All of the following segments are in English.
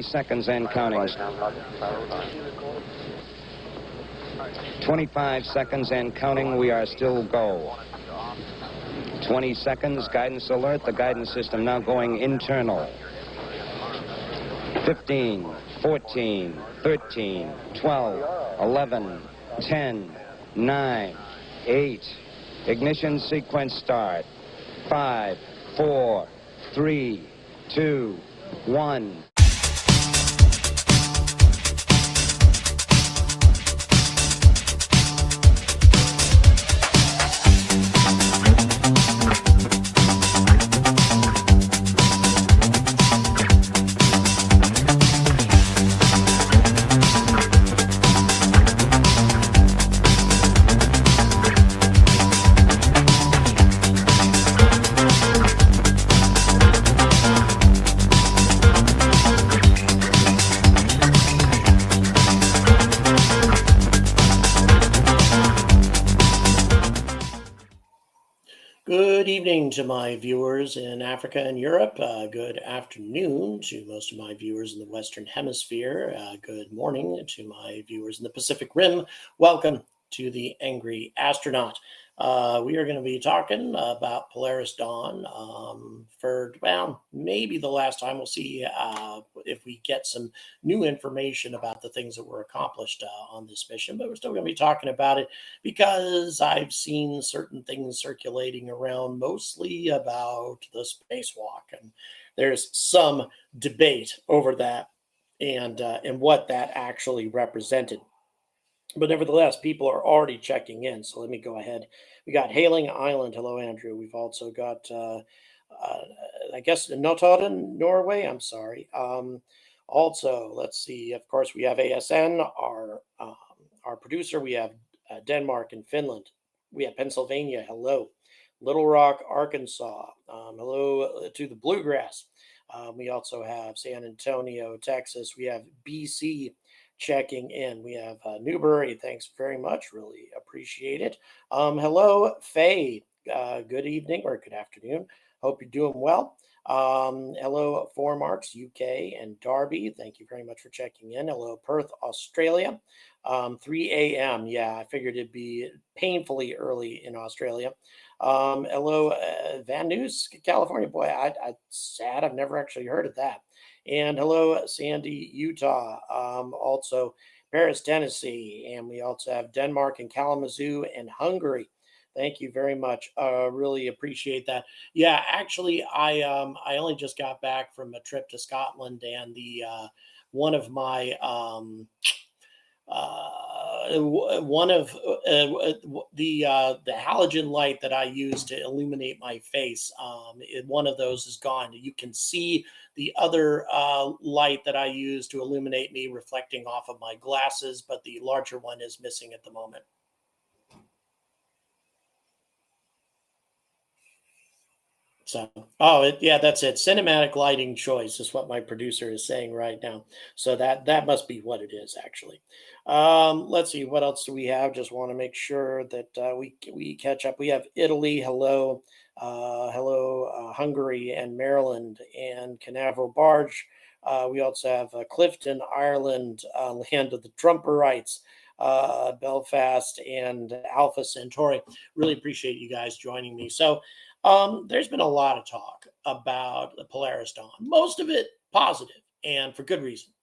seconds and counting. 25 seconds and counting. We are still go. 20 seconds. Guidance alert. The guidance system now going internal. 15, 14, 13, 12, 11, 10, 9, 8. Ignition sequence start. 5, 4, 3, 2, 1. Good evening to my viewers in Africa and Europe. Good afternoon to most of my viewers in the Western Hemisphere. Good morning to my viewers in the Pacific Rim. Welcome to the Angry Astronaut. We are going to be talking about Polaris Dawn for, well, maybe the last time. We'll see if we get some new information about the things that were accomplished on this mission, but we're still going to be talking about it because I've seen certain things circulating around, mostly about the spacewalk, and there's some debate over that and what that actually represented. But nevertheless, people are already checking in. So let me go ahead. We got Hailing Island. Hello, Andrew. We've also got, I guess, Notodden, Norway. I'm sorry. Also, let's see. Of course, we have ASN, our producer. We have Denmark and Finland. We have Pennsylvania. Hello. Little Rock, Arkansas. Hello to the Bluegrass. We also have San Antonio, Texas. We have BC checking in. We have Newbury. Thanks very much. Really appreciate it. Hello, Faye. Good evening or good afternoon. Hope you're doing well. Hello, Four Marks, UK and Derby. Thank you very much for checking in. Hello, Perth, Australia. 3 a.m. Yeah, I figured it'd be painfully early in Australia. Hello, Van Nuys, California. Boy, I'm sad. I've never actually heard of that. And hello, Sandy, Utah. Also, Paris, Tennessee. And we also have Denmark and Kalamazoo and Hungary. Thank you very much. Really appreciate that. Yeah, actually, I only just got back from a trip to Scotland, and the one of my the halogen light that I use to illuminate my face, one of those is gone. You can see the other light that I use to illuminate me reflecting off of my glasses, but the larger one is missing at the moment. So, yeah, that's it. Cinematic lighting choice is what my producer is saying right now. So that must be what it is, actually. Let's see, what else do we have? Just want to make sure that we catch up. We have Italy. Hello. Hello, Hungary and Maryland and Canaveral Barge. We also have Clifton, Ireland, land of the Trumperites, Belfast, and Alpha Centauri. Really appreciate you guys joining me. So, there's been a lot of talk about the Polaris Dawn, most of it positive, and for good reason.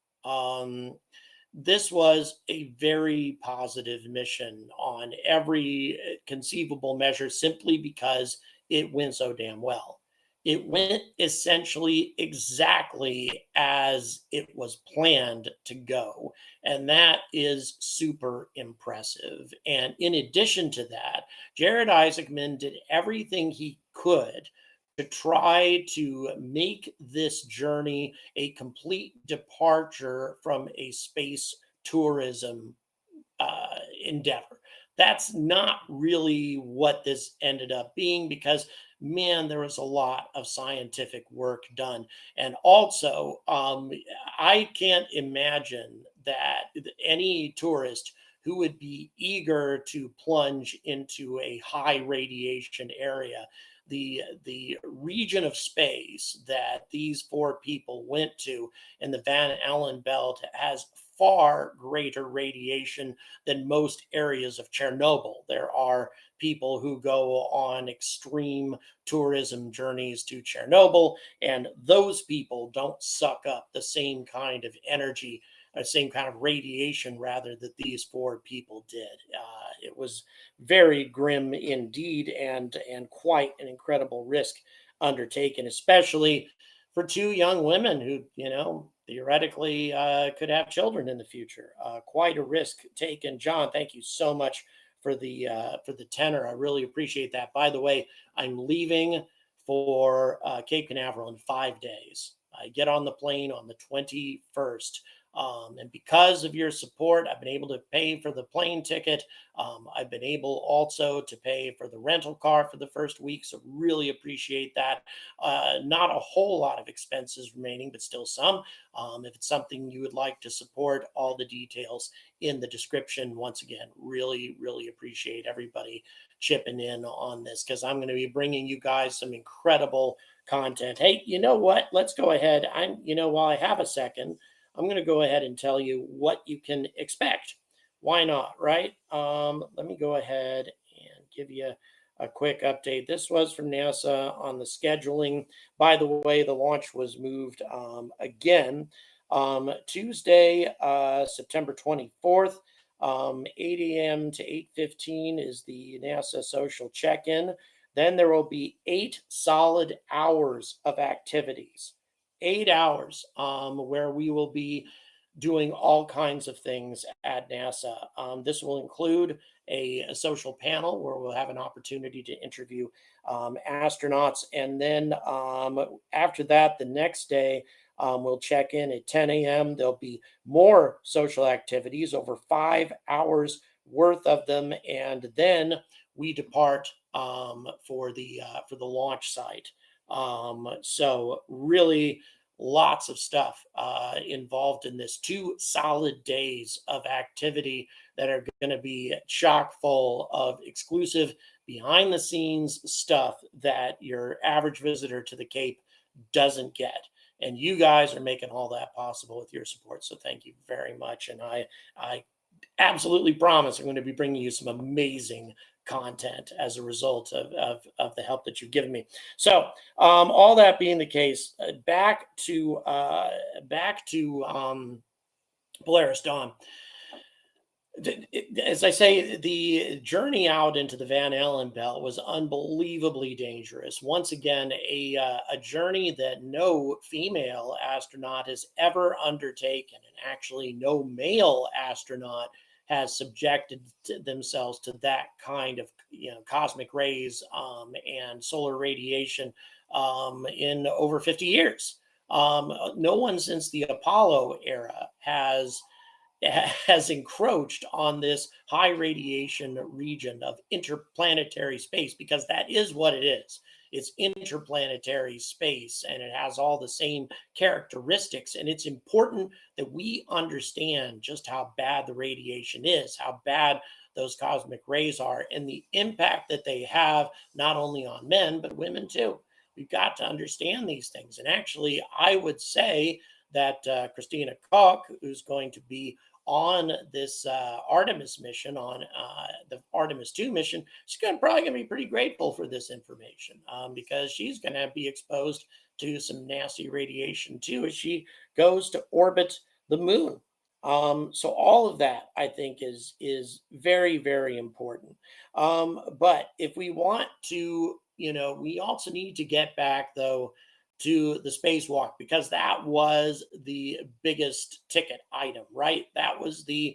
This was a very positive mission on every conceivable measure, simply because it went so damn well. It went essentially exactly as it was planned to go. And that is super impressive. And in addition to that, Jared Isaacman did everything he could to try to make this journey a complete departure from a space tourism endeavor. That's not really what this ended up being, because, man, there was a lot of scientific work done. And also, I can't imagine that any tourist who would be eager to plunge into a high radiation area the region of space that these four people went to in the Van Allen belt has far greater radiation than most areas of Chernobyl. There are people who go on extreme tourism journeys to Chernobyl, and those people don't suck up the same kind of energy, same kind of radiation, rather, that these four people did. It was very grim indeed, and quite an incredible risk undertaken, especially for two young women who, theoretically could have children in the future. Quite a risk taken. John, thank you so much for the tenor. I really appreciate that. By the way, I'm leaving for Cape Canaveral in 5 days. I get on the plane on the 21st. And because of your support, I've been able to pay for the plane ticket. I've been able also to pay for the rental car for the first week. So really appreciate that. Not a whole lot of expenses remaining, but still some. If it's something you would like to support, all the details in the description. Once again, really, really appreciate everybody chipping in on this, because I'm going to be bringing you guys some incredible content. Hey, you know what? Let's go ahead. While I have a second, I'm going to go ahead and tell you what you can expect. Why not, right? Let me go ahead and give you a quick update. This was from NASA on the scheduling. By the way, the launch was moved again. Tuesday, September 24th, 8 a.m. to 8:15 is the NASA social check-in. Then there will be 8 solid hours of activities. 8 hours where we will be doing all kinds of things at NASA. This will include a social panel where we'll have an opportunity to interview astronauts. And then after that, the next day, we'll check in at 10 a.m. There'll be more social activities, over 5 hours worth of them. And then we depart for the launch site. So really lots of stuff involved in this. 2 solid days of activity that are going to be chock full of exclusive behind the scenes stuff that your average visitor to the Cape doesn't get. And you guys are making all that possible with your support. So thank you very much. And I absolutely promise I'm going to be bringing you some amazing content as a result of the help that you've given me. So all that being the case, back to Polaris Dawn. As I say, the journey out into the Van Allen belt was unbelievably dangerous. Once again, a journey that no female astronaut has ever undertaken, and actually no male astronaut has subjected themselves to that kind of cosmic rays and solar radiation in over 50 years. No one since the Apollo era has encroached on this high radiation region of interplanetary space, because that is what it is. It's interplanetary space, and it has all the same characteristics. And it's important that we understand just how bad the radiation is, how bad those cosmic rays are, and the impact that they have not only on men, but women too. We've got to understand these things. And actually, I would say that Christina Koch, who's going to be on this Artemis mission, on the Artemis 2 mission, she's probably going to be pretty grateful for this information because she's going to be exposed to some nasty radiation too as she goes to orbit the moon. So all of that, I think, is very, very important. But if we want to, we also need to get back, though, to the spacewalk, because that was the biggest ticket item, right? That was the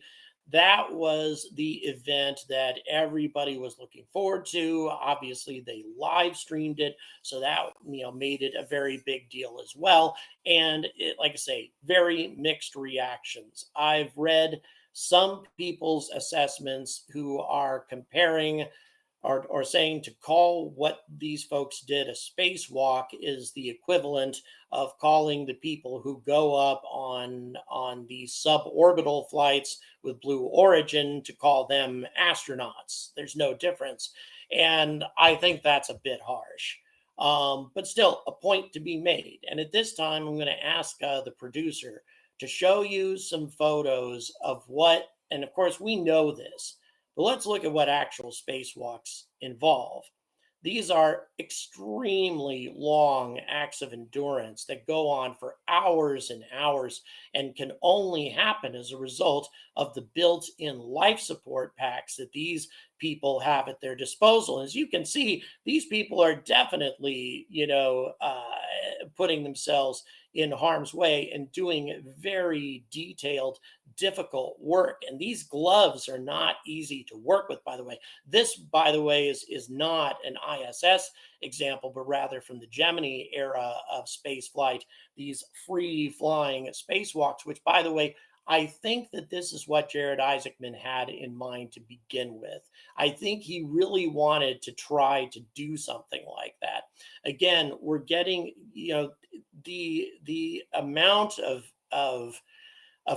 event that everybody was looking forward to. Obviously, they live streamed it, so that made it a very big deal as well. And like I say, very mixed reactions. I've read some people's assessments who are comparing or saying to call what these folks did a spacewalk is the equivalent of calling the people who go up on these suborbital flights with Blue Origin to call them astronauts. There's no difference. And I think that's a bit harsh. But still, a point to be made. And at this time, I'm going to ask the producer to show you some photos of what, and of course, we know this, but let's look at what actual spacewalks involve. These are extremely long acts of endurance that go on for hours and hours and can only happen as a result of the built in life support packs that these people have at their disposal. As you can see, these people are definitely, putting themselves in harm's way and doing very detailed, difficult work. And these gloves are not easy to work with, by the way. This, by the way, is not an ISS example, but rather from the Gemini era of space flight, these free flying spacewalks, which, by the way, I think that this is what Jared Isaacman had in mind to begin with. I think he really wanted to try to do something like that. Again, we're getting, the amount of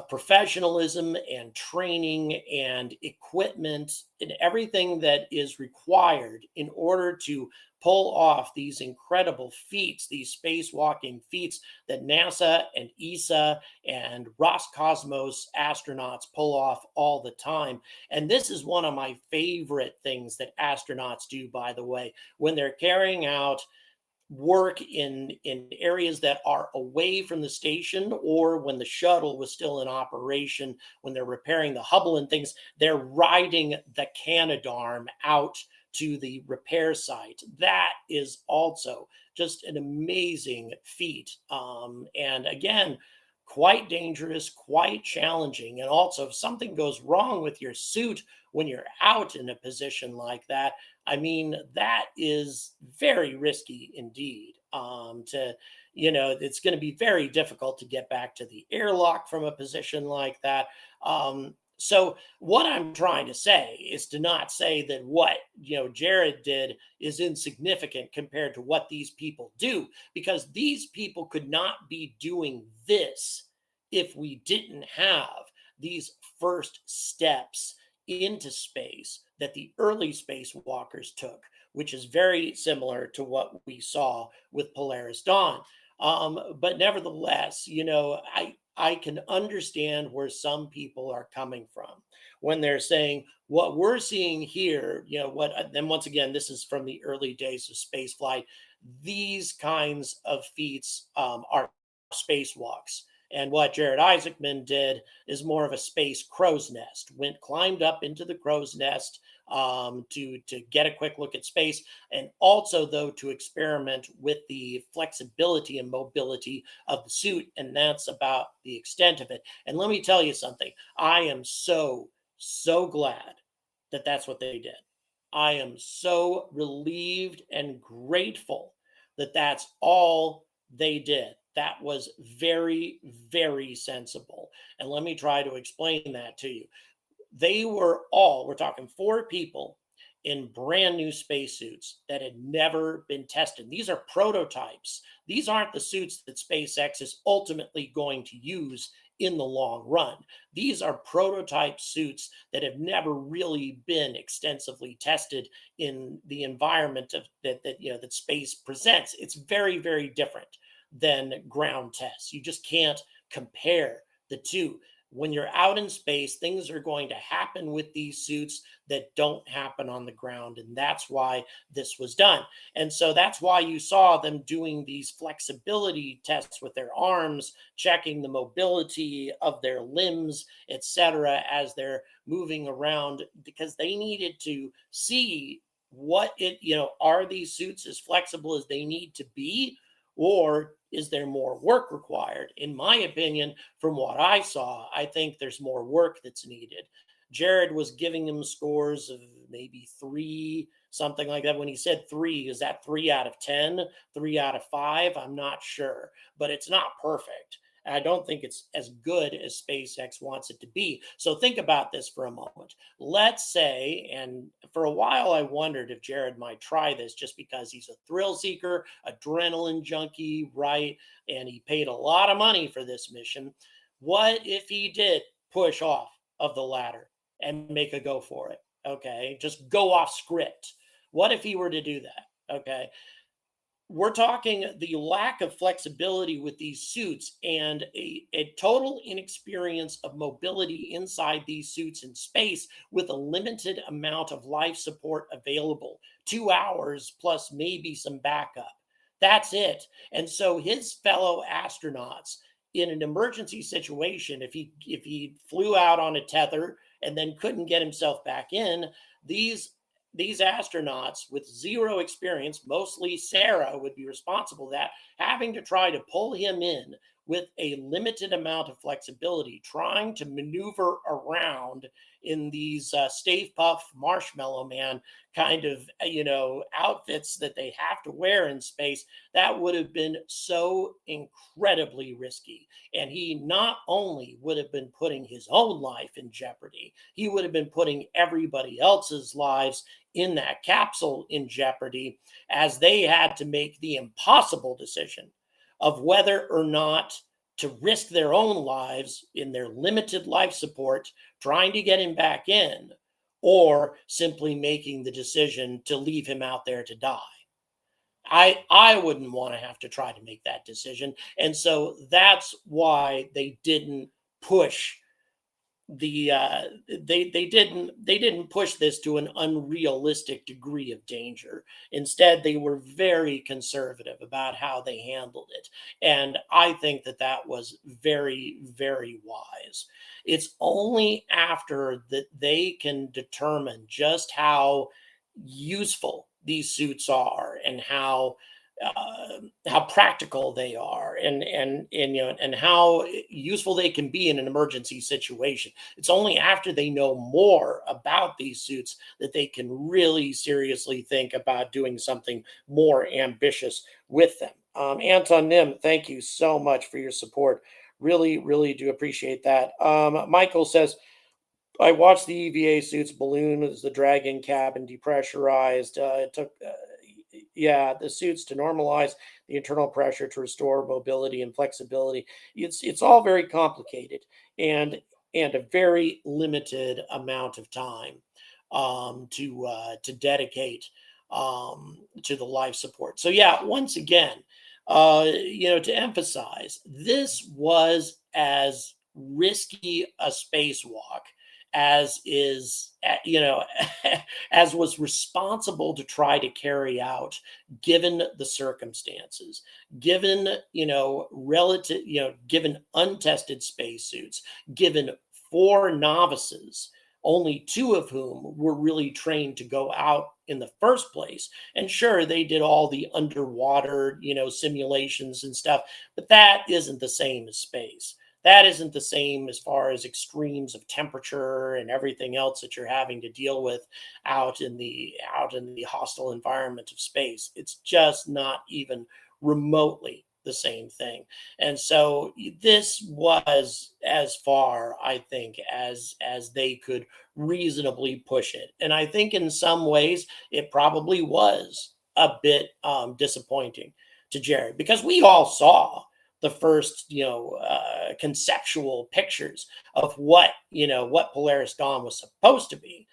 professionalism and training and equipment and everything that is required in order to pull off these incredible feats, these spacewalking feats that NASA and ESA and Roscosmos astronauts pull off all the time. And this is one of my favorite things that astronauts do, by the way, when they're carrying out work in areas that are away from the station, or when the shuttle was still in operation, when they're repairing the Hubble and things, they're riding the Canadarm out to the repair site. That is also just an amazing feat, and again, quite dangerous, quite challenging. And also, if something goes wrong with your suit when you're out in a position like that, I mean, that is very risky indeed. It's going to be very difficult to get back to the airlock from a position like that. So what I'm trying to say is to not say that what Jared did is insignificant compared to what these people do, because these people could not be doing this if we didn't have these first steps into space that the early spacewalkers took, which is very similar to what we saw with Polaris Dawn. But nevertheless, I can understand where some people are coming from when they're saying what we're seeing here, then once again, this is from the early days of spaceflight. These kinds of feats are spacewalks. And what Jared Isaacman did is more of a space crow's nest. Climbed up into the crow's nest to get a quick look at space, and also though to experiment with the flexibility and mobility of the suit. And that's about the extent of it. And let me tell you something. I am so glad that that's what they did. I am so relieved and grateful that that's all they did. That was very, very sensible. And let me try to explain that to you. We're talking 4 people in brand new spacesuits that had never been tested. These are prototypes. These aren't the suits that SpaceX is ultimately going to use in the long run. These are prototype suits that have never really been extensively tested in the environment that space presents. It's very, very different than ground tests. You just can't compare the two. When you're out in space, things are going to happen with these suits that don't happen on the ground. And that's why this was done. And so that's why you saw them doing these flexibility tests with their arms, checking the mobility of their limbs, etc., as they're moving around, because they needed to see are these suits as flexible as they need to be, or is there more work required? In my opinion, from what I saw, I think there's more work that's needed. Jared was giving them scores of maybe 3, something like that. When he said 3, is that 3 out of 10, 3 out of 5? I'm not sure, but it's not perfect. I don't think it's as good as SpaceX wants it to be. So think about this for a moment. Let's say, and for a while I wondered if Jared might try this just because he's a thrill seeker, adrenaline junkie, right? And he paid a lot of money for this mission. What if he did push off of the ladder and make a go for it? Okay, just go off script. What if he were to do that? Okay. we're talking the lack of flexibility with these suits and a total inexperience of mobility inside these suits in space with a limited amount of life support available, 2 hours plus maybe some backup. That's it. And so his fellow astronauts in an emergency situation, if he flew out on a tether and then couldn't get himself back in, these these astronauts with zero experience, mostly Sarah would be responsible for that, having to try to pull him in with a limited amount of flexibility, trying to maneuver around in these Stave Puff Marshmallow Man kind of, outfits that they have to wear in space. That would have been so incredibly risky. And he not only would have been putting his own life in jeopardy, he would have been putting everybody else's lives in that capsule in jeopardy, as they had to make the impossible decision of whether or not to risk their own lives in their limited life support trying to get him back in, or simply making the decision to leave him out there to die. I wouldn't want to have to try to make that decision. And so that's why they didn't push the they didn't push this to an unrealistic degree of danger. Instead, they were very conservative about how they handled it, and I think that that was very, very wise. It's only after that they can determine just how useful these suits are and how practical they are, and how useful they can be in an emergency situation. It's only after they know more about these suits that they can really seriously think about doing something more ambitious with them. Anton Nim, thank you so much for your support. Really, really do appreciate that. Michael says, I watched the EVA suits balloon as the Dragon cabin depressurized. It took, the suits to normalize the internal pressure to restore mobility and flexibility. It's all very complicated and a very limited amount of time to dedicate to the life support. So yeah, once again, to emphasize, this was as risky a spacewalk as is, as was responsible to try to carry out, given the circumstances, given, given untested spacesuits, given 4 novices, only 2 of whom were really trained to go out in the first place. And sure, they did all the underwater, simulations and stuff, but that isn't the same as space. That isn't the same as far as extremes of temperature and everything else that you're having to deal with out in the hostile environment of space. It's just not even remotely the same thing. And so this was as far, I think, as they could reasonably push it. And I think in some ways it probably was a bit disappointing to Jared, because we all saw the first, conceptual pictures of what Polaris Dawn was supposed to be,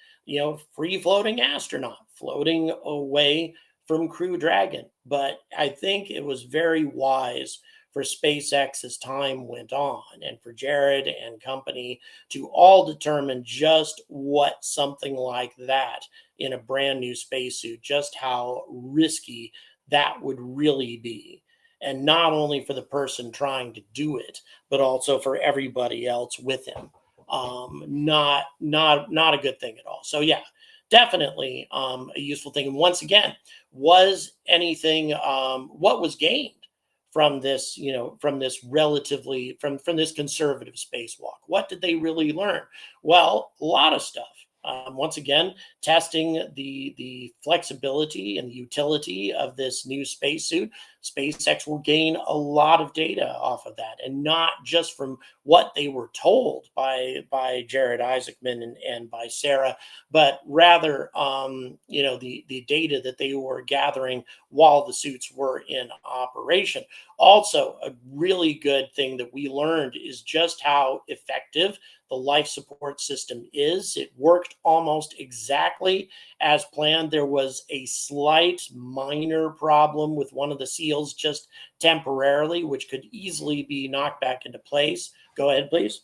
free floating astronaut floating away from Crew Dragon. But I think it was very wise for SpaceX as time went on, and for Jared and company to all determine just what something like that in a brand new spacesuit, just how risky that would really be. And not only for the person trying to do it, but also for everybody else with him. Not a good thing at all. So yeah, definitely a useful thing. And once again, was anything what was gained from this, from this from this conservative spacewalk? What did they really learn? Well, a lot of stuff. Once again, testing the flexibility and the utility of this new spacesuit, SpaceX will gain a lot of data off of that, and not just from what they were told by Jared Isaacman and by Sarah, but rather the data that they were gathering while the suits were in operation. Also, a really good thing that we learned is just how effective the life support system is. It worked almost exactly as planned. There was a slight minor problem with one of the seals just temporarily, which could easily be knocked back into place. Go ahead, please.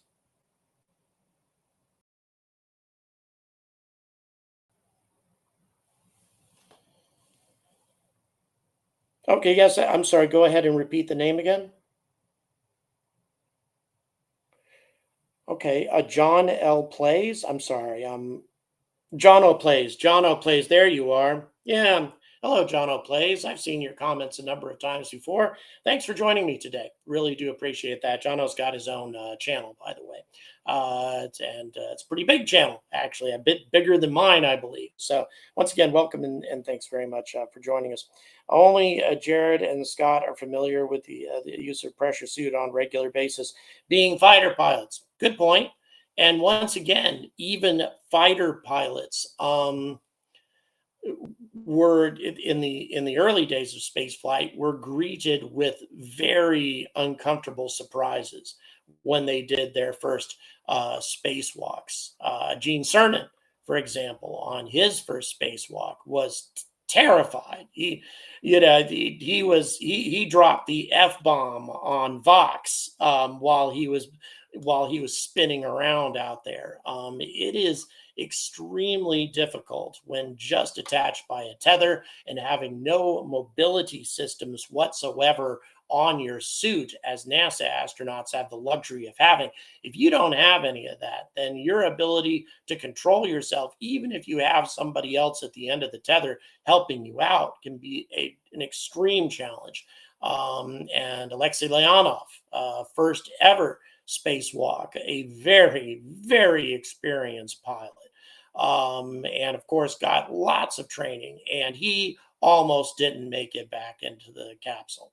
Okay, yes, I'm sorry. Go ahead and repeat the name again. Okay, John L. Plays. I'm sorry. John O Plays. John O Plays. There you are. Yeah. Hello, John O Plays. I've seen your comments a number of times before. Thanks for joining me today. Really do appreciate that. John O's got his own channel, by the way. It's a pretty big channel, actually, a bit bigger than mine, I believe. So, once again, welcome and thanks very much for joining us. Only Jared and Scott are familiar with the use of pressure suit on a regular basis, being fighter pilots. Good point. And once again, even fighter pilots were in the early days of space flight were greeted with very uncomfortable surprises when they did their first spacewalks. Gene Cernan, for example, on his first spacewalk was terrified. He dropped the F bomb on Vox while he was spinning around out there. It is extremely difficult when just attached by a tether and having no mobility systems whatsoever on your suit, as NASA astronauts have the luxury of having. If you don't have any of that, then your ability to control yourself, even if you have somebody else at the end of the tether helping you out, can be an extreme challenge. And Alexei Leonov, first ever spacewalk, a very, very experienced pilot. And of course, got lots of training, and he almost didn't make it back into the capsule.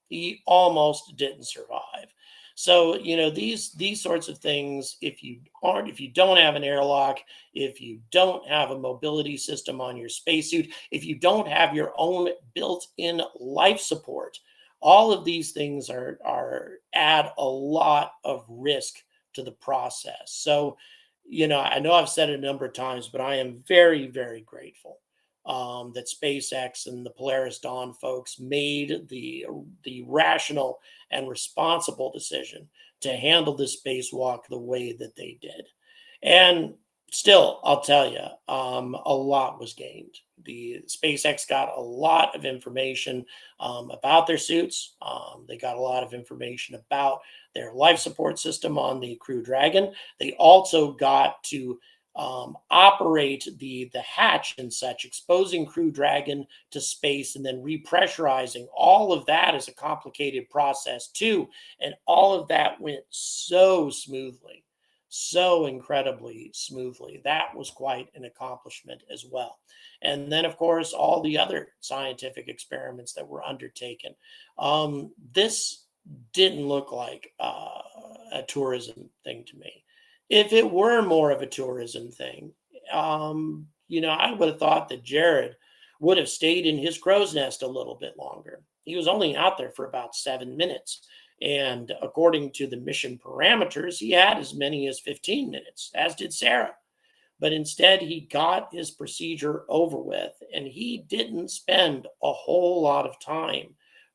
He almost didn't survive. So, these sorts of things, if you don't have an airlock, if you don't have a mobility system on your spacesuit, if you don't have your own built-in life support, all of these things add a lot of risk to the process. So, I know I've said it a number of times, but I am very, very grateful that SpaceX and the Polaris Dawn folks made the rational and responsible decision to handle this spacewalk the way that they did. And still, I'll tell you, a lot was gained. The SpaceX got a lot of information about their suits. They got a lot of information about their life support system on the Crew Dragon. They also got to operate the hatch and such, exposing Crew Dragon to space and then repressurizing. All of that is a complicated process too, and all of that went so smoothly, so incredibly smoothly. That was quite an accomplishment as well. And then, of course, all the other scientific experiments that were undertaken. This didn't look like a tourism thing to me. If it were more of a tourism thing, I would have thought that Jared would have stayed in his crow's nest a little bit longer. He was only out there for about 7 minutes. And according to the mission parameters, he had as many as 15 minutes, as did Sarah. But instead, he got his procedure over with, and he didn't spend a whole lot of time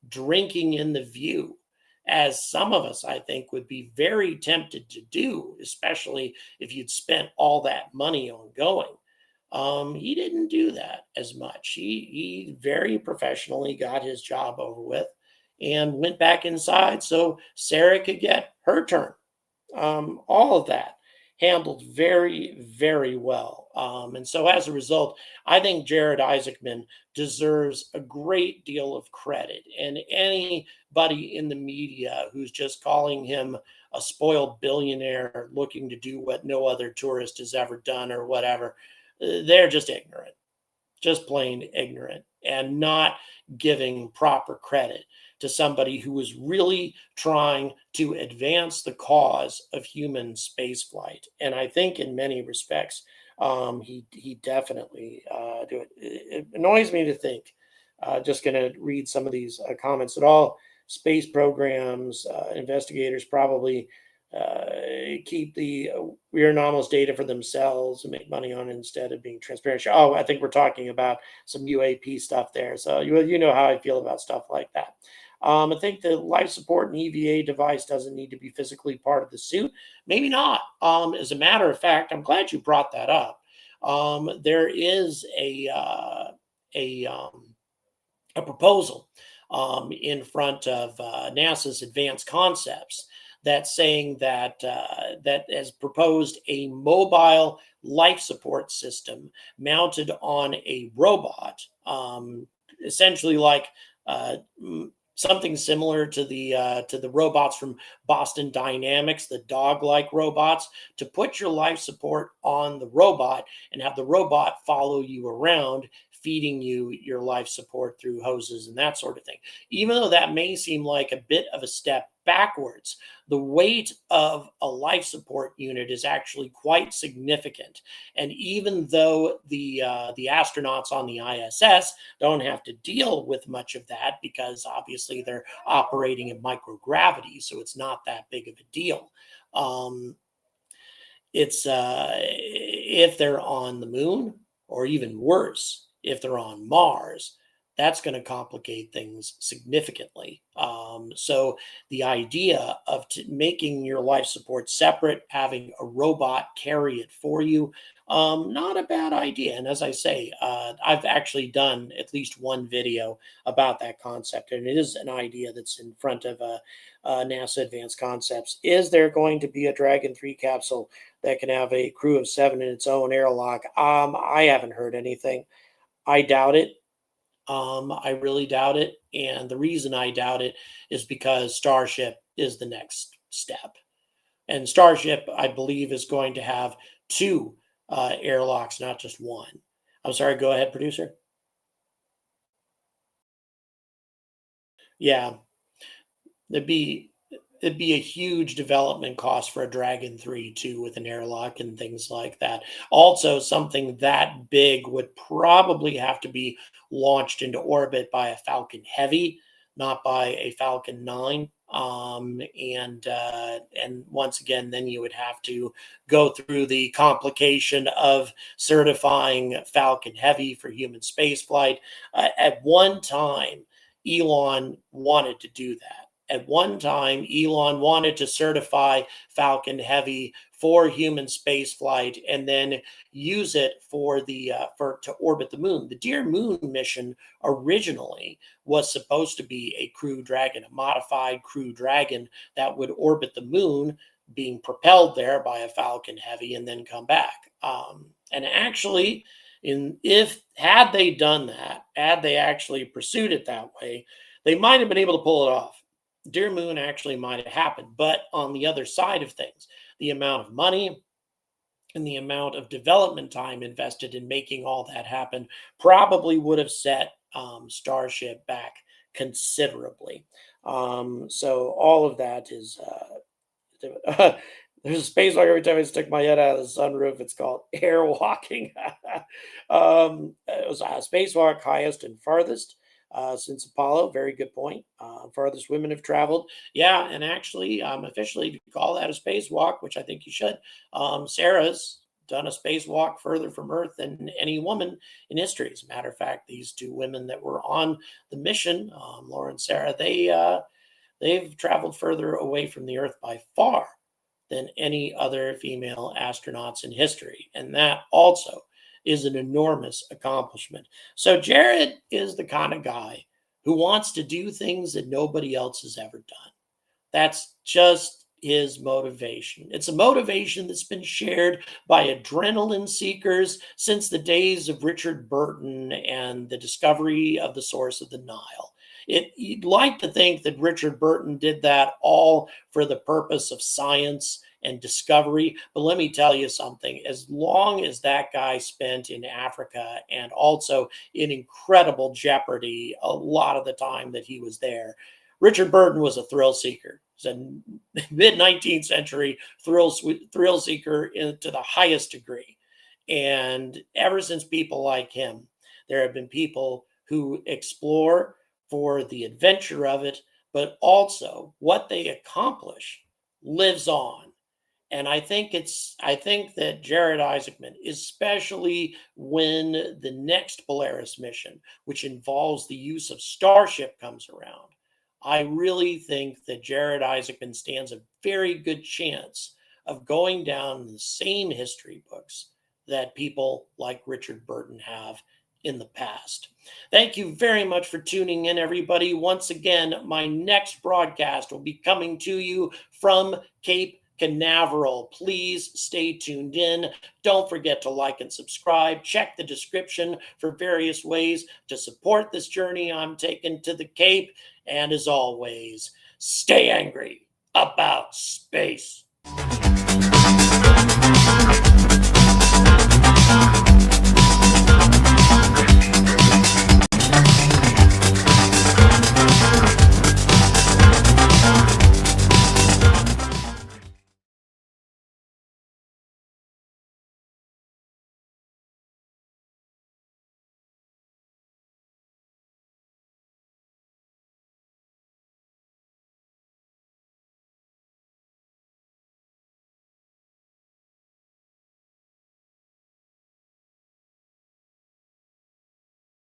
drinking in the view, as some of us, I think, would be very tempted to do, especially if you'd spent all that money on going. He didn't do that as much. He very professionally got his job over with and went back inside so Sarah could get her turn. All of that handled very, very well. And so as a result, I think Jared Isaacman deserves a great deal of credit. And anybody in the media who's just calling him a spoiled billionaire looking to do what no other tourist has ever done or whatever, they're just ignorant, just plain ignorant, and not giving proper credit to somebody who was really trying to advance the cause of human spaceflight. And I think in many respects, he definitely do it. It annoys me to think. Just going to read some of these comments. That all space programs, investigators probably keep the weird anomalous data for themselves and make money on it instead of being transparent. Oh, I think we're talking about some UAP stuff there. So you know how I feel about stuff like that. I think the life support and EVA device doesn't need to be physically part of the suit. Maybe not. As a matter of fact, I'm glad you brought that up. There is a proposal in front of NASA's Advanced Concepts that's saying that that has proposed a mobile life support system mounted on a robot, essentially like something similar to the robots from Boston Dynamics, the dog-like robots, to put your life support on the robot and have the robot follow you around, feeding you your life support through hoses and that sort of thing. Even though that may seem like a bit of a step backwards, the weight of a life support unit is actually quite significant. And even though the astronauts on the ISS don't have to deal with much of that because obviously they're operating in microgravity, so it's not that big of a deal. It's if they're on the moon, or even worse, if they're on Mars, that's going to complicate things significantly. So the idea of making your life support separate, having a robot carry it for you, not a bad idea. And as I say, I've actually done at least one video about that concept, and it is an idea that's in front of NASA Advanced Concepts. Is there going to be a Dragon 3 capsule that can have a crew of 7 in its own airlock? I haven't heard anything. I doubt it. I really doubt it. And the reason I doubt it is because Starship is the next step. And Starship, I believe, is going to have 2 airlocks, not just one. I'm sorry, go ahead, producer. Yeah, it'd be it'd be a huge development cost for a Dragon 3 too, with an airlock and things like that. Also, something that big would probably have to be launched into orbit by a Falcon Heavy, not by a Falcon 9. And once again, then you would have to go through the complication of certifying Falcon Heavy for human spaceflight. At one time, Elon wanted to do that. At one time, Elon wanted to certify Falcon Heavy for human spaceflight and then use it for to orbit the moon. The Dear Moon mission originally was supposed to be a Crew Dragon, a modified Crew Dragon that would orbit the moon, being propelled there by a Falcon Heavy and then come back. And actually, if had they done that, had they actually pursued it that way, they might have been able to pull it off. Dear Moon actually might have happened. But on the other side of things, the amount of money and the amount of development time invested in making all that happen probably would have set Starship back considerably. So all of that is there's a spacewalk every time I stick my head out of the sunroof. It's called airwalking. It was a spacewalk, highest and farthest since Apollo. Very good point. Farthest women have traveled. Yeah, and actually, officially, to call that a spacewalk, which I think you should, Sarah's done a spacewalk further from Earth than any woman in history. As a matter of fact, these 2 women that were on the mission, Laura and Sarah, they've traveled further away from the Earth by far than any other female astronauts in history. And that also is an enormous accomplishment. So Jared is the kind of guy who wants to do things that nobody else has ever done. That's just his motivation. It's a motivation that's been shared by adrenaline seekers since the days of Richard Burton and the discovery of the source of the Nile. You'd like to think that Richard Burton did that all for the purpose of science and discovery. But let me tell you something, as long as that guy spent in Africa and also in incredible jeopardy a lot of the time that he was there, Richard Burton was a thrill seeker. He's a mid-19th century thrill seeker to the highest degree. And ever since people like him, there have been people who explore for the adventure of it, but also what they accomplish lives on. And I think that Jared Isaacman, especially when the next Polaris mission, which involves the use of Starship, comes around, I really think that Jared Isaacman stands a very good chance of going down in the same history books that people like Richard Burton have in the past. Thank you very much for tuning in, everybody. Once again, my next broadcast will be coming to you from Cape Canaveral. Please stay tuned in. Don't forget to like and subscribe. Check the description for various ways to support this journey I'm taking to the Cape. And as always, stay angry about space.